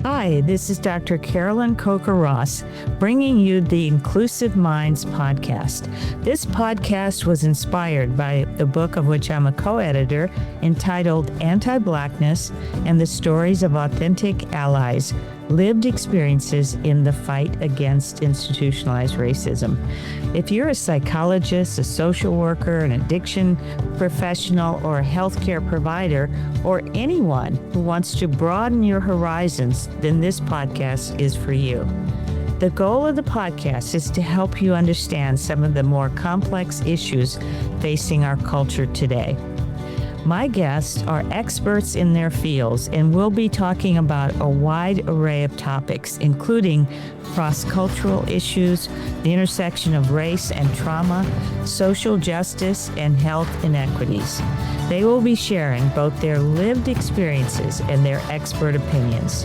Hi, this is Dr. Carolyn Coker Ross, bringing you the Inclusive Minds podcast. This podcast was inspired by the book of which I'm a co-editor entitled Antiblackness and the Stories of Authentic Allies, Lived Experiences in the Fight Against Institutionalized Racism. If you're a psychologist, a social worker, an addiction professional, or a healthcare provider, or anyone who wants to broaden your horizons, then this podcast is for you. The goal of the podcast is to help you understand some of the more complex issues facing our culture today. My guests are experts in their fields, and we'll be talking about a wide array of topics, including cross-cultural issues, the intersection of race and trauma, social justice, and health inequities. They will be sharing both their lived experiences and their expert opinions.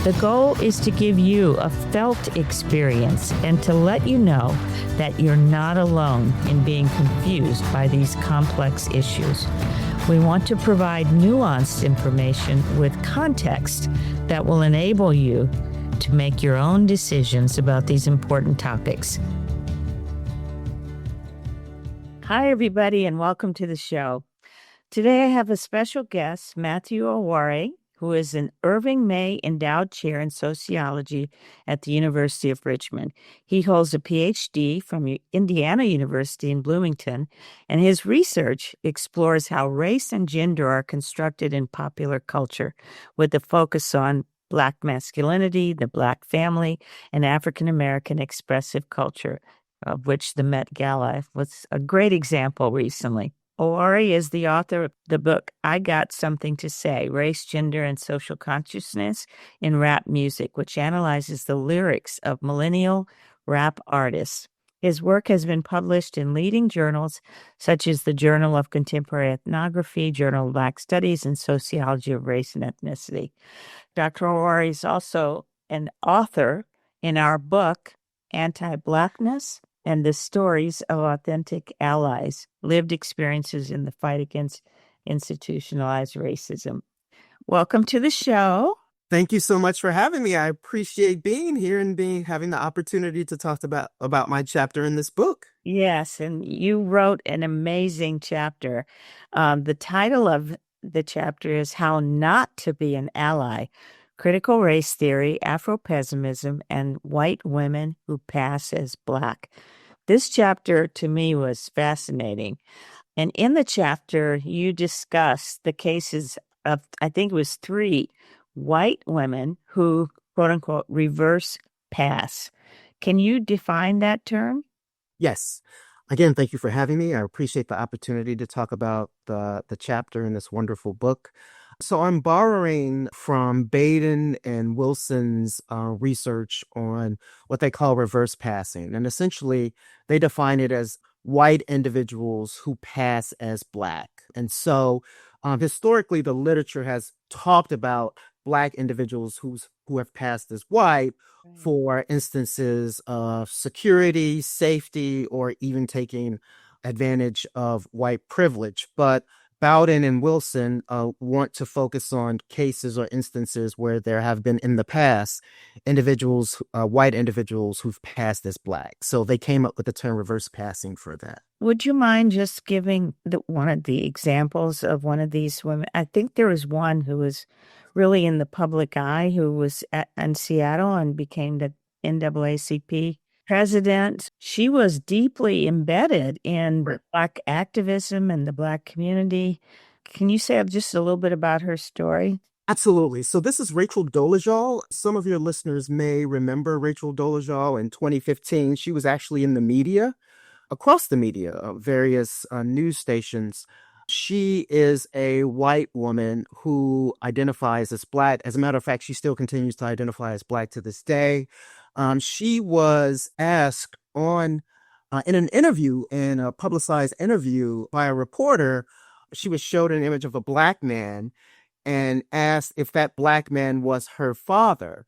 The goal is to give you a felt experience and to let you know that you're not alone in being confused by these complex issues. We want to provide nuanced information with context that will enable you to make your own decisions about these important topics. Hi, everybody, and welcome to the show. Today, I have a special guest, Matthew Oware, who is an Irving May Endowed Chair in Sociology at the University of Richmond. He holds a PhD from Indiana University in Bloomington, and his research explores how race and gender are constructed in popular culture, with a focus on Black masculinity, the Black family, and African American expressive culture, of which the Met Gala was a great example recently. Oware is the author of the book, I Got Something to Say, Race, Gender, and Social Consciousness in Rap Music, which analyzes the lyrics of millennial rap artists. His work has been published in leading journals such as the Journal of Contemporary Ethnography, Journal of Black Studies, and Sociology of Race and Ethnicity. Dr. Oware is also an author in our book, Antiblackness and the Stories of Authentic Allies, Lived Experiences in the Fight Against Institutionalized Racism. Welcome to the show. Thank you so much for having me. I appreciate being here and having the opportunity to talk about my chapter in this book. Yes, and you wrote an amazing chapter. The title of the chapter is How Not to Be an Ally, Critical Race Theory, Afro-Pessimism, and White Women Who Pass as Black. This chapter to me was fascinating. And in the chapter, you discuss the cases of, I think it was 3 white women who, quote unquote, reverse pass. Can you define that term? Yes. Again, thank you for having me. I appreciate the opportunity to talk about the chapter in this wonderful book. So I'm borrowing from Baden and Wilson's research on what they call reverse passing. And essentially, they define it as white individuals who pass as Black. And so historically, the literature has talked about Black individuals who have passed as white for instances of security, safety, or even taking advantage of white privilege. But Bowden and Wilson want to focus on cases or instances where there have been in the past individuals, white individuals who've passed as Black. So they came up with the term reverse passing for that. Would you mind just giving one of the examples of one of these women? I think there was one who was really in the public eye who was in Seattle and became the NAACP president. She was deeply embedded in Black activism and the Black community. Can you say just a little bit about her story? Absolutely. So this is Rachel Dolezal. Some of your listeners may remember Rachel Dolezal in 2015. She was actually in the media, across the media, various news stations. She is a white woman who identifies as Black. As a matter of fact, she still continues to identify as Black to this day. She was asked in an interview, in a publicized interview by a reporter, she was showed an image of a Black man and asked if that Black man was her father.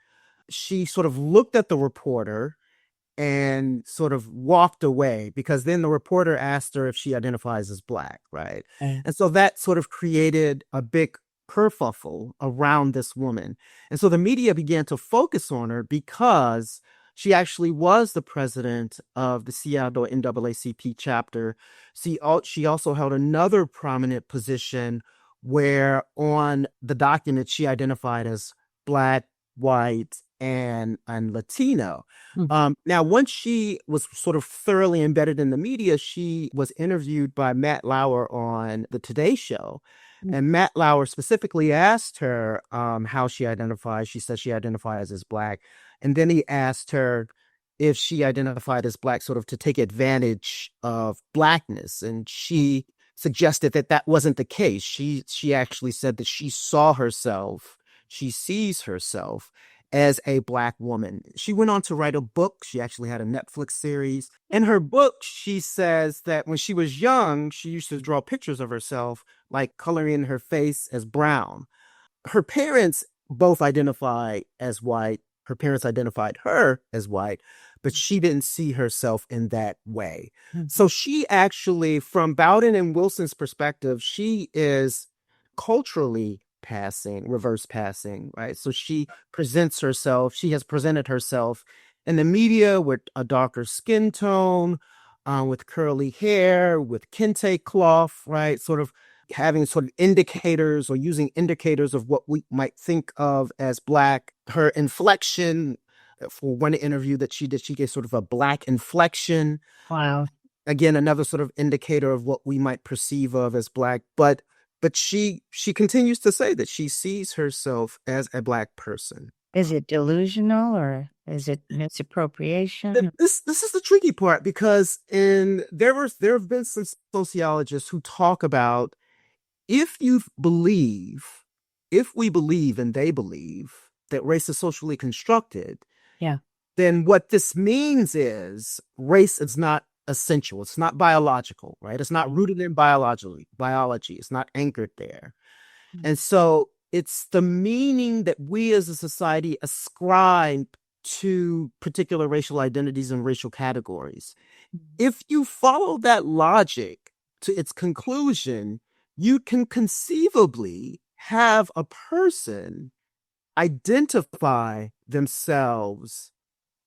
She sort of looked at the reporter and sort of walked away, because then the reporter asked her if she identifies as Black, right? And so that sort of created a big kerfuffle around this woman. And so the media began to focus on her because she actually was the president of the Seattle NAACP chapter. She also held another prominent position where on the document she identified as Black, white, and Latino. Now, once she was sort of thoroughly embedded in the media, she was interviewed by Matt Lauer on the Today Show. And Matt Lauer specifically asked her how she identifies. She said she identifies as Black. And then he asked her if she identified as Black, sort of to take advantage of Blackness. And she suggested that that wasn't the case. She actually said that she sees herself as a Black woman. She went on to write a book. She actually had a Netflix series. In her book, she says that when she was young, she used to draw pictures of herself, like coloring her face as brown. Her parents both identify as white. Her parents identified her as white, but she didn't see herself in that way. So she actually, from Bowden and Wilson's perspective, she is culturally reverse passing, right? So she has presented herself in the media with a darker skin tone, with curly hair, with kente cloth, right? Sort of having sort of indicators or using indicators of what we might think of as Black. Her inflection, for one interview that she did, she gave sort of a Black inflection. Wow. Again, another sort of indicator of what we might perceive of as Black. But she continues to say that she sees herself as a Black person. Is it delusional or is it misappropriation? This is the tricky part, because there have been some sociologists who talk about if we believe and they believe that race is socially constructed, Yeah. then what this means is race is not essential. It's not biological, right? It's not rooted in biology. It's not anchored there. And so it's the meaning that we as a society ascribe to particular racial identities and racial categories. If you follow that logic to its conclusion, you can conceivably have a person identify themselves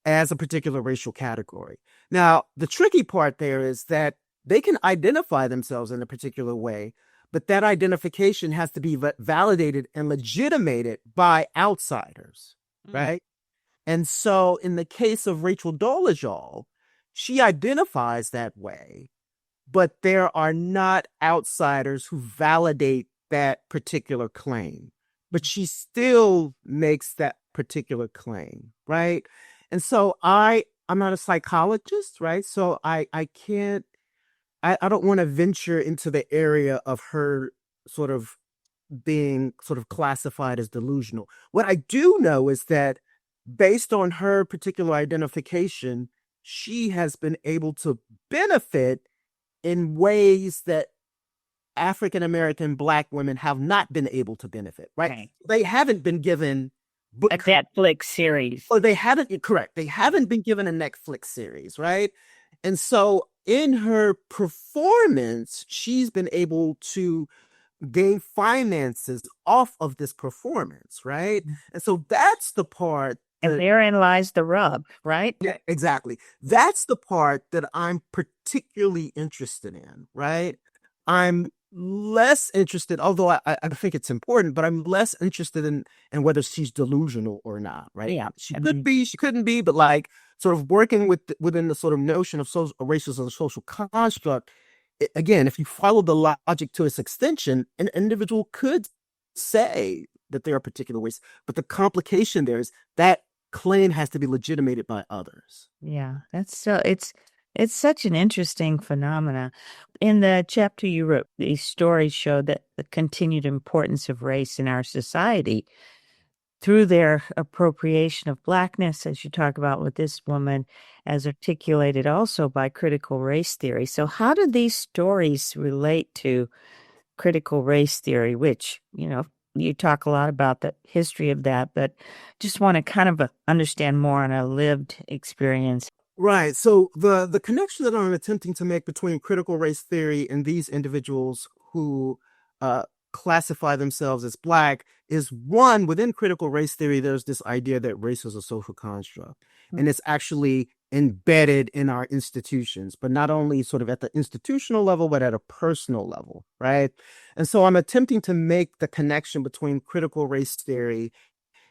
as a particular racial category. Now, the tricky part there is that they can identify themselves in a particular way, but that identification has to be validated and legitimated by outsiders, right? And so in the case of Rachel Dolezal, she identifies that way, but there are not outsiders who validate that particular claim. But she still makes that particular claim, right? And so I'm not a psychologist, right? So I don't want to venture into the area of her sort of being sort of classified as delusional. What I do know is that based on her particular identification, she has been able to benefit in ways that African-American Black women have not been able to benefit, right? Okay. They haven't been given A Netflix series. Oh, they haven't, correct. They haven't been given a Netflix series, right? And so in her performance, she's been able to gain finances off of this performance, right? And so that's the part. And therein lies the rub, right? Yeah, exactly. That's the part that I'm particularly interested in, right? I'm less interested, although I think it's important, but I'm less interested in whether she's delusional or not, right? Yeah. She could be, she couldn't be, but like sort of working within the sort of notion of racism as a social construct, again, if you follow the logic to its extension, an individual could say that there are particular ways, but the complication there is that claim has to be legitimated by others. Yeah, that's so it's such an interesting phenomena. In the chapter you wrote, these stories show that the continued importance of race in our society through their appropriation of Blackness, as you talk about with this woman, as articulated also by critical race theory. So how do these stories relate to critical race theory, which, you talk a lot about the history of that, but just want to kind of understand more on a lived experience. Right. So the connection that I'm attempting to make between critical race theory and these individuals who classify themselves as Black is one, within critical race theory, there's this idea that race is a social construct, and it's actually embedded in our institutions, but not only sort of at the institutional level, but at a personal level, right? And so I'm attempting to make the connection between critical race theory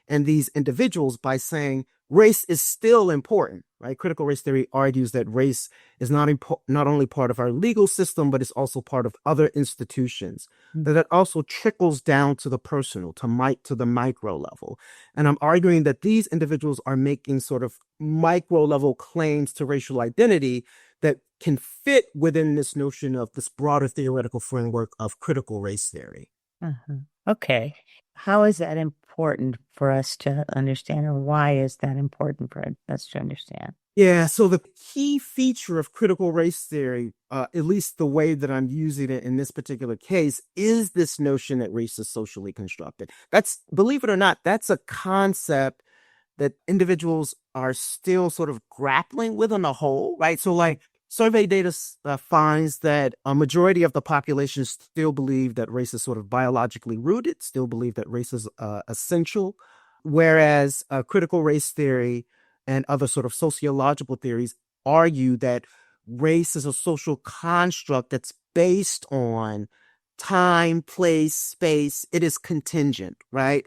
and these individuals by saying race is still important, right? Critical race theory argues that race is not only part of our legal system, but it's also part of other institutions, that it also trickles down to the personal, to the micro level. And I'm arguing that these individuals are making sort of micro level claims to racial identity that can fit within this notion of this broader theoretical framework of critical race theory. Uh-huh. Okay. How is that important for us to understand, or why is that important for us to understand? Yeah, so the key feature of critical race theory, at least the way that I'm using it in this particular case, is this notion that race is socially constructed. That's, believe it or not, that's a concept that individuals are still sort of grappling with on the whole, right? So, like, survey data finds that a majority of the population still believe that race is sort of biologically rooted, still believe that race is essential, whereas critical race theory and other sort of sociological theories argue that race is a social construct that's based on time, place, space. It is contingent, right,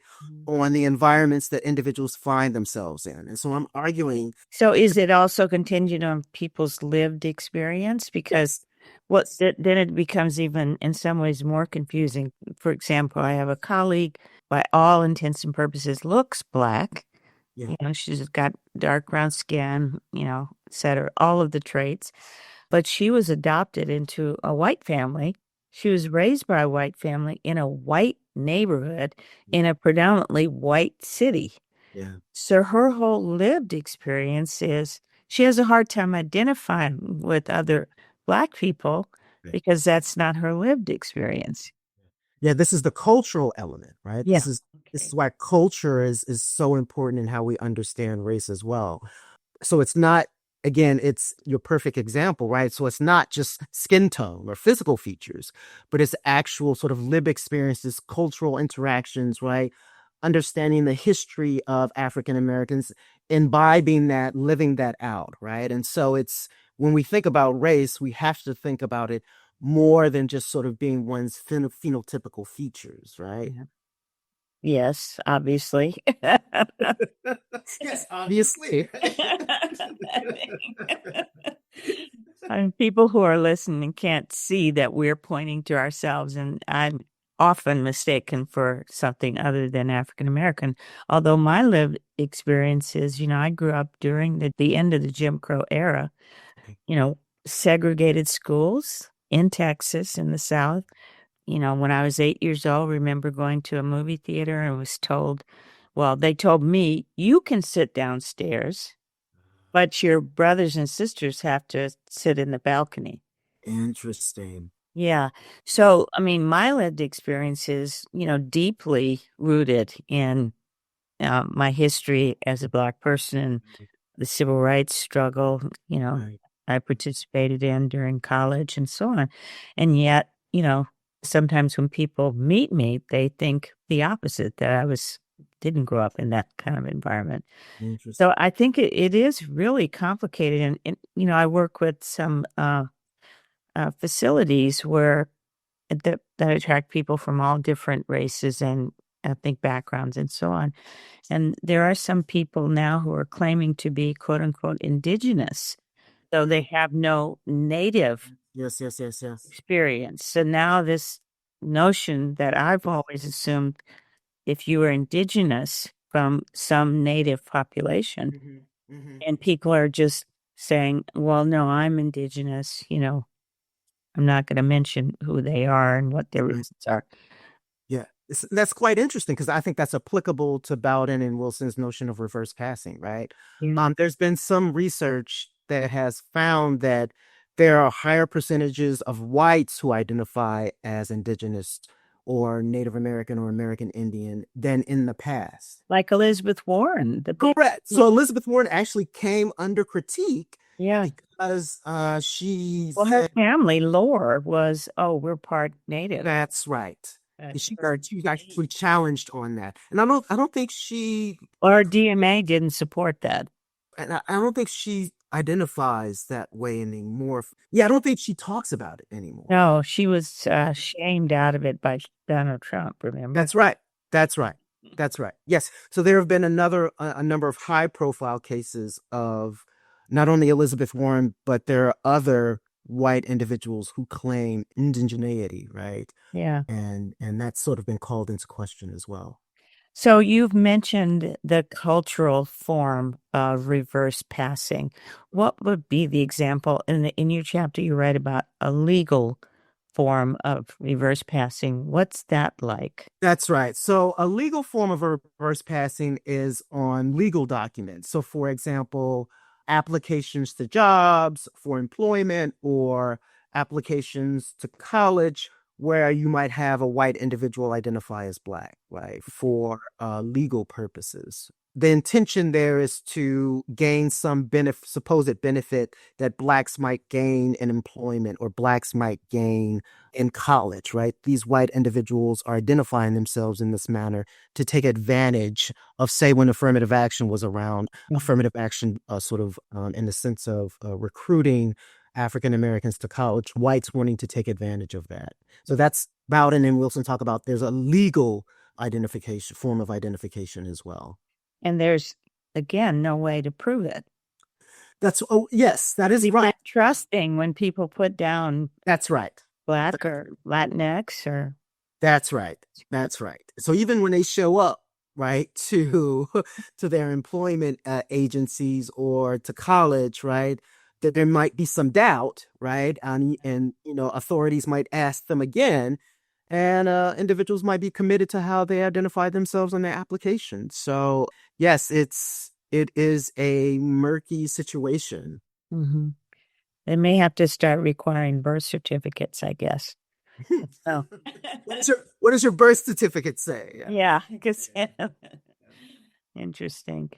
on the environments that individuals find themselves in. And so I'm arguing. So is it also contingent on people's lived experience? Because then it becomes even in some ways more confusing. For example, I have a colleague, by all intents and purposes, looks Black. Yeah. She's got dark brown skin, et cetera, all of the traits. But she was adopted into a white family. She was raised by a white family in a white neighborhood in a predominantly white city. Yeah. So her whole lived experience is she has a hard time identifying with other Black people because that's not her lived experience. Yeah, this is the cultural element, right? Yeah. This is why culture is so important in how we understand race as well. So it's not, again, it's your perfect example, right? So it's not just skin tone or physical features, but it's actual sort of lived experiences, cultural interactions, right? Understanding the history of African Americans, imbibing that, living that out, right? And so it's, when we think about race, we have to think about it more than just sort of being one's phenotypical features, right? Yes, obviously. Yes, obviously. And people who are listening can't see that we're pointing to ourselves, and I'm often mistaken for something other than African American. Although my lived experience is, I grew up during the end of the Jim Crow era, segregated schools in Texas in the South. When I was 8 years old, I remember going to a movie theater and was told, they told me, you can sit downstairs, but your brothers and sisters have to sit in the balcony. Interesting. Yeah. So, my lived experience is, deeply rooted in my history as a Black person, the civil rights struggle, I participated in during college and so on. And yet, sometimes when people meet me, they think the opposite, that I didn't grow up in that kind of environment. So I think it is really complicated. And I work with some facilities that attract people from all different races and ethnic backgrounds and so on. And there are some people now who are claiming to be quote unquote indigenous. So they have no native Yes. experience. So now this notion that I've always assumed, if you were indigenous from some native population, and people are just saying, well, no, I'm indigenous, I'm not going to mention who they are and what their reasons are. Yeah, that's quite interesting because I think that's applicable to Bowden and Wilson's notion of reverse passing, right? Yeah. There's been some research that has found that there are higher percentages of whites who identify as indigenous or Native American or American Indian than in the past. Like Elizabeth Warren. Correct. So Elizabeth Warren actually came under critique. Yeah. Because she her family lore was, we're part Native. That's right. She's actually challenged on that, and I don't think she, Or DMA didn't support that. and I don't think she identifies that way anymore. Yeah, I don't think she talks about it anymore. No, she was shamed out of it by Donald Trump, remember? That's right. That's right. That's right. Yes. So there have been a number of high profile cases of not only Elizabeth Warren, but there are other white individuals who claim indigeneity, right? Yeah. And that's sort of been called into question as well. So you've mentioned the cultural form of reverse passing. What would be the example in your chapter you write about a legal form of reverse passing? What's that like? That's right. So a legal form of reverse passing is on legal documents. So for example, applications to jobs for employment or applications to college where you might have a white individual identify as black, right, for legal purposes. The intention there is to gain some supposed benefit that blacks might gain in employment or blacks might gain in college, right? These white individuals are identifying themselves in this manner to take advantage of, say, when affirmative action was around, affirmative action sort of in the sense of recruiting African Americans to college, whites wanting to take advantage of that. So that's Bowden and Wilson talk about there's a legal identification, form of identification as well. And there's, again, no way to prove it. Yes, that is right. Trusting when people put down That's right. Black or Latinx or. That's right. That's right. So even when they show up, right, to their employment agencies or to college, right, that there might be some doubt, right, and authorities might ask them again, and individuals might be committed to how they identify themselves on their application. So yes, it is a murky situation. Mm-hmm. They may have to start requiring birth certificates, I guess. Oh. What does your birth certificate say? Yeah, interesting.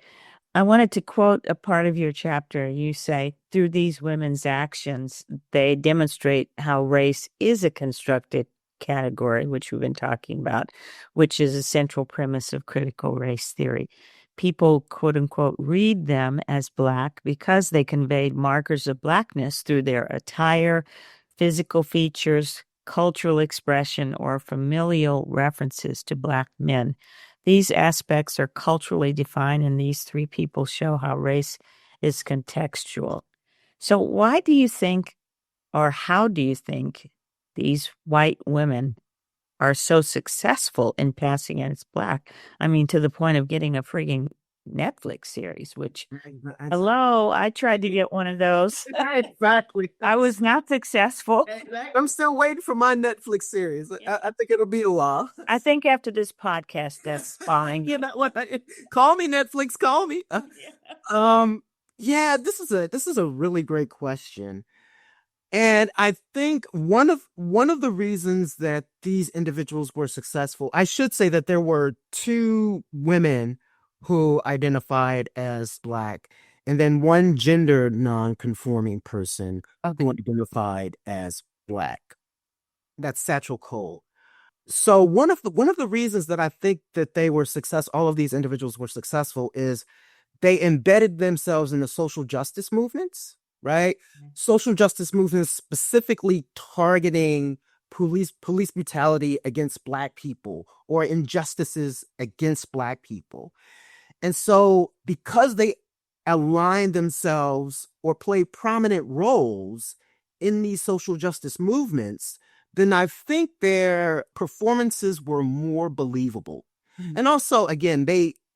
I wanted to quote a part of your chapter. You say, through these women's actions, they demonstrate how race is a constructed category, which we've been talking about, which is a central premise of critical race theory. People, quote unquote, read them as Black because they conveyed markers of Blackness through their attire, physical features, cultural expression, or familial references to Black men. These aspects are culturally defined, and these three people show how race is contextual. So why do you think, or how do you think, these white women are so successful in passing as Black? I mean, to the point of getting a frigging Netflix series, which, hello, I tried to get one of those. Exactly. I was not successful. I'm still waiting for my Netflix series. I think it'll be a while. I think after this podcast, that's fine. You know what? Call me, Netflix. Call me. Yeah, this is a really great question. And I think one of the reasons that these individuals were successful, I should say that there were two women who identified as Black, and then one gender non-conforming person who identified as Black. That's Satchel Cole. So one of the reasons that I think that they were all of these individuals were successful is they embedded themselves in the social justice movements, right? Mm-hmm. Social justice movements specifically targeting police brutality against Black people or injustices against Black people. And so because they align themselves or play prominent roles in these social justice movements, then I think their performances were more believable. Mm-hmm. And also, again,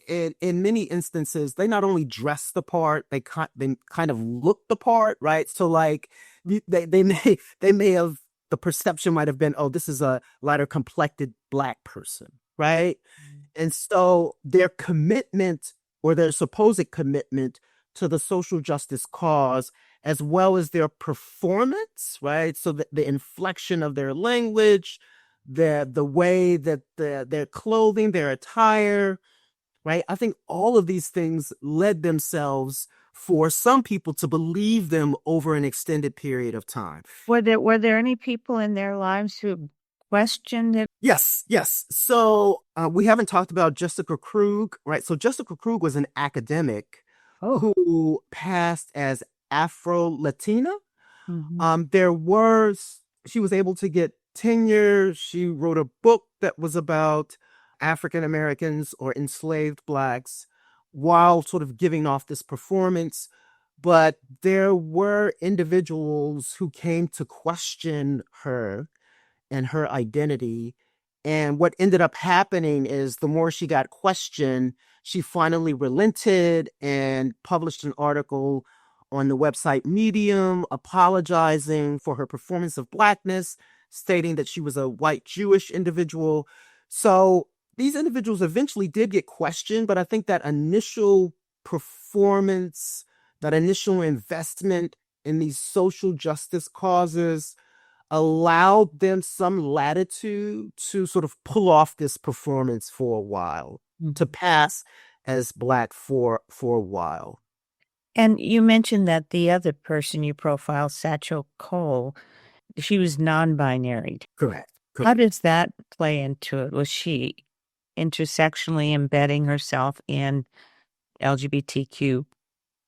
in many instances, they not only dress the part, they kind of look the part, right? So like they may have, the perception might have been, oh, this is a lighter complected Black person, right? Mm-hmm. And so their commitment or their supposed commitment to the social justice cause, as well as their performance, right? So the inflection of their language, the way that their clothing, their attire, right? I think all of these things led themselves for some people to believe them over an extended period of time. Were there any people in their lives who questioned it? Yes, yes. So we haven't talked about Jessica Krug, right? So Jessica Krug was an academic Oh. who passed as Afro-Latina. Hmm. She was able to get tenure. She wrote a book that was about African Americans or enslaved blacks while sort of giving off this performance. But there were individuals who came to question her and her identity. And what ended up happening is the more she got questioned, she finally relented and published an article on the website Medium apologizing for her performance of Blackness, stating that she was a white Jewish individual. So these individuals eventually did get questioned, but I think that initial performance, that initial investment in these social justice causes allowed them some latitude to sort of pull off this performance for a while, to pass as Black for a while. And you mentioned that the other person you profiled, Satchel Cole, she was non-binary. Correct. How does that play into it? Was she intersectionally embedding herself in LGBTQ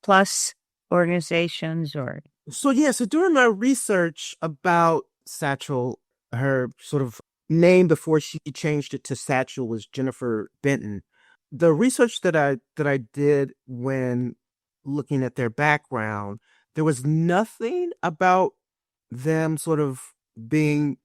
plus organizations or? So during my research about Satchel, her sort of name before she changed it to Satchel was Jennifer Benton. The research that I did when looking at their background, there was nothing about them sort of being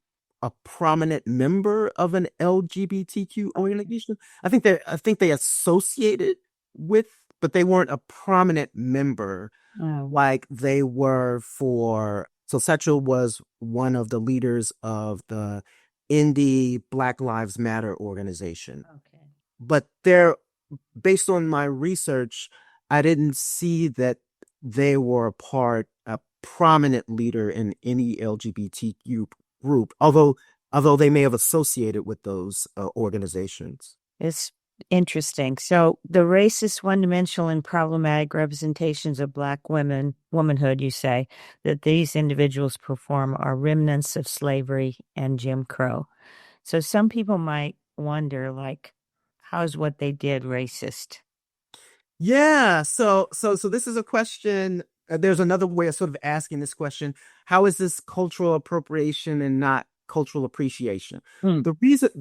a prominent member of an LGBTQ organization. I think they associated with, but they weren't a prominent member Oh, like they were for. So Satchel was one of the leaders of the indie Black Lives Matter organization. okay. But they're based on my research, I didn't see that they were a prominent leader in any LGBTQ group, although they may have associated with those organizations. It's interesting. So the racist, one-dimensional, and problematic representations of Black womanhood, you say, that these individuals perform are remnants of slavery and Jim Crow. So some people might wonder, like, how's what they did racist? Yeah. So this is a question. There's another way of sort of asking this question. How is this cultural appropriation and not cultural appreciation? Hmm. The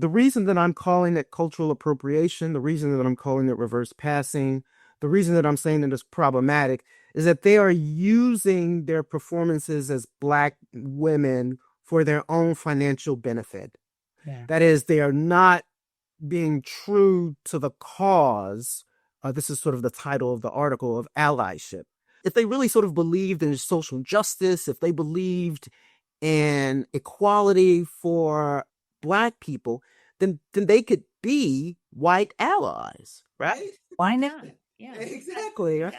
reason that I'm calling it cultural appropriation, the reason that I'm calling it reverse passing, the reason that I'm saying that it's problematic is that they are using their performances as Black women for their own financial benefit. Yeah. That is, they are not being true to the cause. This is sort of the title of the article, of allyship. If they really sort of believed in social justice, if they believed in equality for Black people, then they could be white allies, right? Why not? Yeah. Exactly. Right?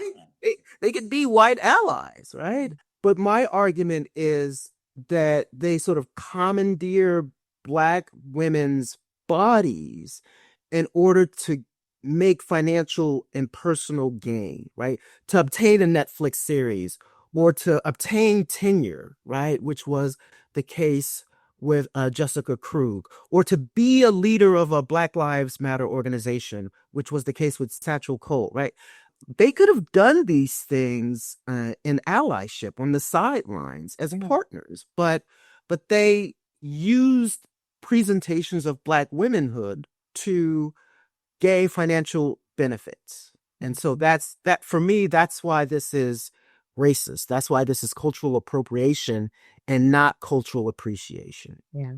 They could be white allies, right? But my argument is that they sort of commandeer Black women's bodies in order to make financial and personal gain, right? To obtain a Netflix series or to obtain tenure, right? Which was the case with Jessica Krug, or to be a leader of a Black Lives Matter organization, which was the case with Satchel Cole, right? They could have done these things in allyship on the sidelines as partners, but they used presentations of Black womanhood to gain financial benefits. And so that for me, that's why this is racist. That's why this is cultural appropriation and not cultural appreciation. Yeah.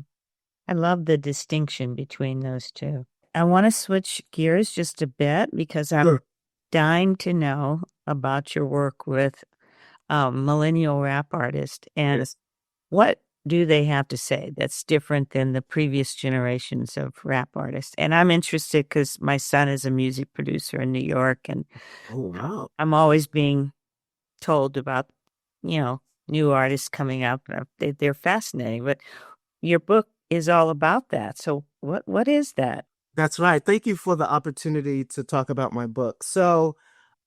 I love the distinction between those two. I want to switch gears just a bit because I'm Sure. dying to know about your work with millennial rap artists and Yes. what do they have to say that's different than the previous generations of rap artists? And I'm interested because my son is a music producer in New York, and Oh, wow. I'm always being told about, new artists coming up. They're fascinating, but your book is all about that. So what is that? That's right. Thank you for the opportunity to talk about my book. So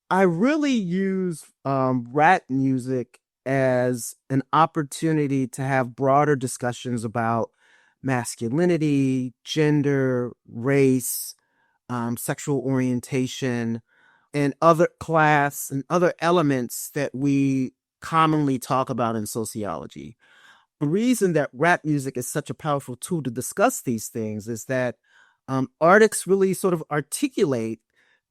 I really use rap music as an opportunity to have broader discussions about masculinity, gender, race, sexual orientation, and other class and other elements that we commonly talk about in sociology. The reason that rap music is such a powerful tool to discuss these things is that artists really sort of articulate,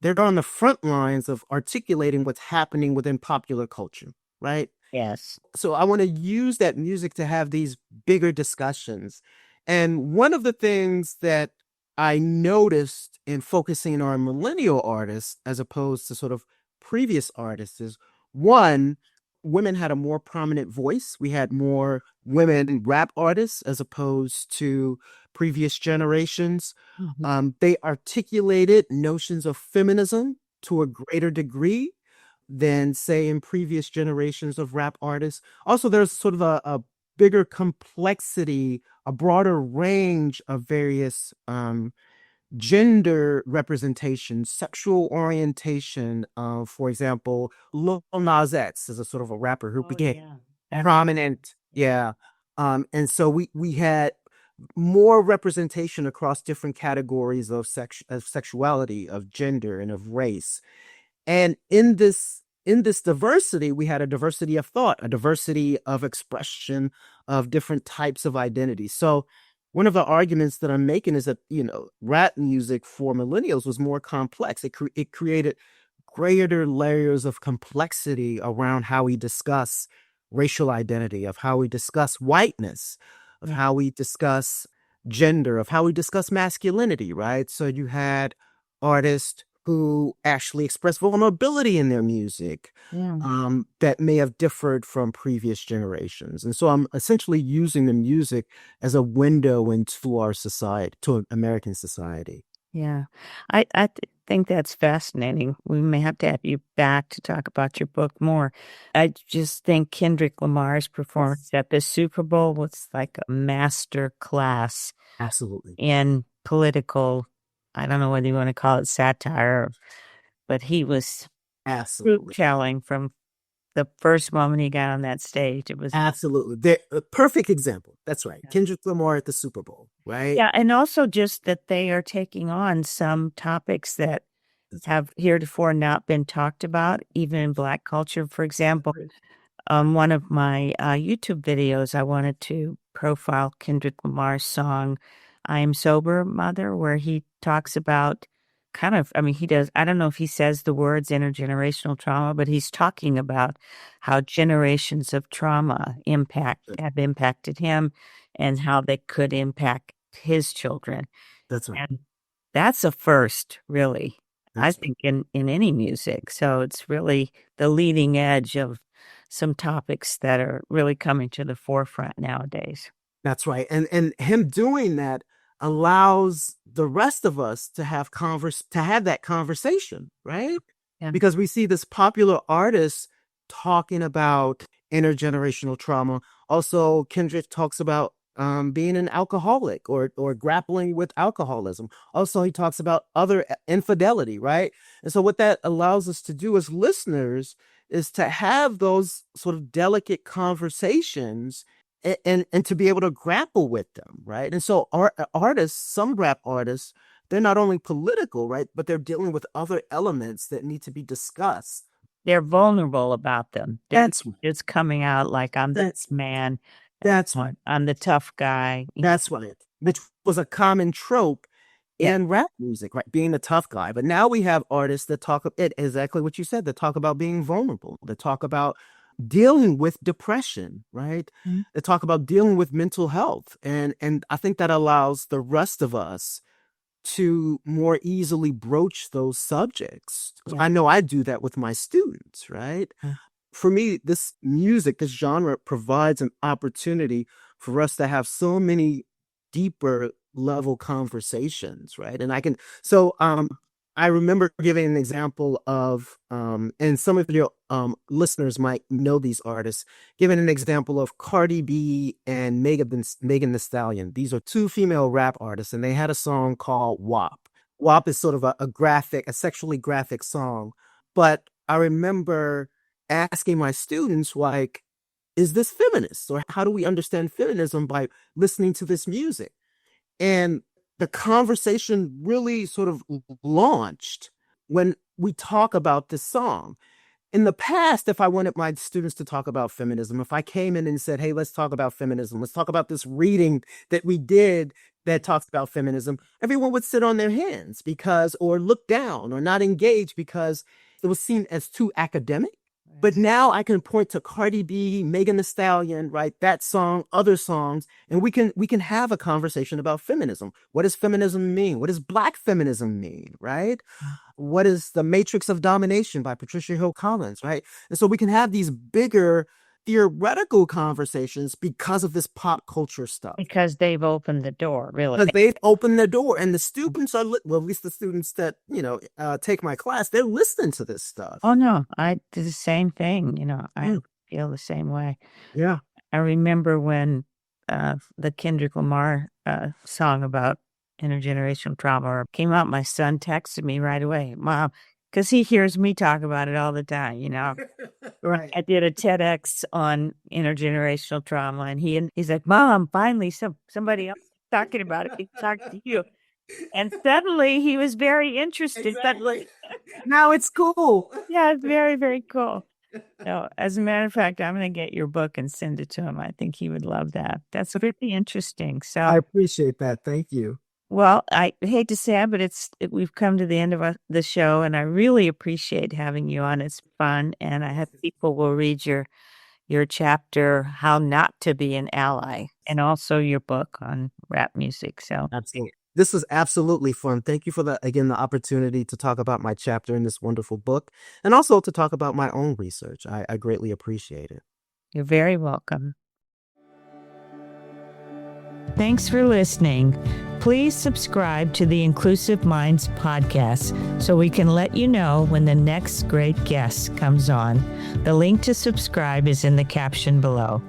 they're on the front lines of articulating what's happening within popular culture, right? Yes. So I want to use that music to have these bigger discussions. And one of the things that I noticed in focusing on millennial artists as opposed to sort of previous artists is one, women had a more prominent voice. We had more women rap artists as opposed to previous generations. They articulated notions of feminism to a greater degree than, say, in previous generations of rap artists. Also, there's sort of a bigger complexity, a broader range of various gender representation, sexual orientation. For example, Lil Nas X is a sort of a rapper who became prominent. Yeah. And so we had more representation across different categories of sexuality, of gender, and of race. And in this diversity, we had a diversity of thought, a diversity of expression of different types of identity. So one of the arguments that I'm making is that, rap music for millennials was more complex. It created greater layers of complexity around how we discuss racial identity, of how we discuss whiteness, of how we discuss gender, of how we discuss masculinity, right? So you had artists who actually express vulnerability in their music that may have differed from previous generations. And so I'm essentially using the music as a window into our society, to American society. Yeah, I think that's fascinating. We may have to have you back to talk about your book more. I just think Kendrick Lamar's performance at the Super Bowl was like a master class Absolutely. in political, I don't know whether you want to call it satire, but he was Absolutely. telling from the first moment he got on that stage. It was absolutely a perfect example. That's right. Kendrick Lamar at the Super Bowl, right? Yeah, and also just that they are taking on some topics that have heretofore not been talked about, even in Black culture. For example, one of my YouTube videos, I wanted to profile Kendrick Lamar's song, I Am Sober, Mother, where he talks about he does, I don't know if he says the words intergenerational trauma, but he's talking about how generations of trauma have impacted him and how they could impact his children. That's right. And that's a first, really, I That's think, in any music. So it's really the leading edge of some topics that are really coming to the forefront nowadays. That's right. And him doing that allows the rest of us to have that conversation, right? Yeah. Because we see this popular artist talking about intergenerational trauma. Also, Kendrick talks about being an alcoholic or grappling with alcoholism. Also, he talks about other infidelity, right? And so what that allows us to do as listeners is to have those sort of delicate conversations and to be able to grapple with them, right? And so artists, some rap artists, they're not only political, right, but they're dealing with other elements that need to be discussed. They're vulnerable about them. That's It's coming out like I'm this man. That's right. I'm the tough guy. That's right. Which was a common trope in rap music, right? Being the tough guy. But now we have artists that talk it exactly what you said, that talk about being vulnerable, that talk about dealing with depression, right? They talk about dealing with mental health. And I think that allows the rest of us to more easily broach those subjects. I know I do that with my students, right? For me, this music, this genre provides an opportunity for us to have so many deeper level conversations, right? And I remember giving an example of, and some of your listeners might know these artists, giving an example of Cardi B and Megan Thee Stallion. These are two female rap artists, and they had a song called WAP. WAP is sort of a sexually graphic song. But I remember asking my students, like, is this feminist? Or how do we understand feminism by listening to this music? And the conversation really sort of launched when we talk about this song. In the past, if I wanted my students to talk about feminism, if I came in and said, hey, let's talk about feminism, let's talk about this reading that we did that talks about feminism, everyone would sit on their hands or look down or not engage because it was seen as too academic. But now I can point to Cardi B, Megan Thee Stallion, right? That song, other songs, and we can have a conversation about feminism. What does feminism mean? What does Black feminism mean, right? What is The Matrix of Domination by Patricia Hill Collins, right? And so we can have these bigger theoretical conversations because of this pop culture stuff. Because they've opened the door, really. Because they've opened the door, and the students are, well, at least the students that, take my class, they're listening to this stuff. Oh, no, I do the same thing. I feel the same way. Yeah. I remember when the Kendrick Lamar song about intergenerational trauma came out, my son texted me right away, Mom, because he hears me talk about it all the time, Right. I did a TEDx on intergenerational trauma, and he's like, Mom, finally somebody else talking about it. He talked to you. And suddenly he was very interested. Exactly. Suddenly, Now it's cool. yeah, it's very, very cool. No, as a matter of fact, I'm going to get your book and send it to him. I think he would love that. That's pretty interesting. So I appreciate that. Thank you. Well, I hate to say it, but we've come to the end of the show, and I really appreciate having you on. It's fun, and I hope people will read your chapter, How Not to Be an Ally, and also your book on rap music. So Absolutely. This was absolutely fun. Thank you for the opportunity to talk about my chapter in this wonderful book, and also to talk about my own research. I greatly appreciate it. You're very welcome. Thanks for listening. Please subscribe to the Inclusive Minds podcast so we can let you know when the next great guest comes on. The link to subscribe is in the caption below.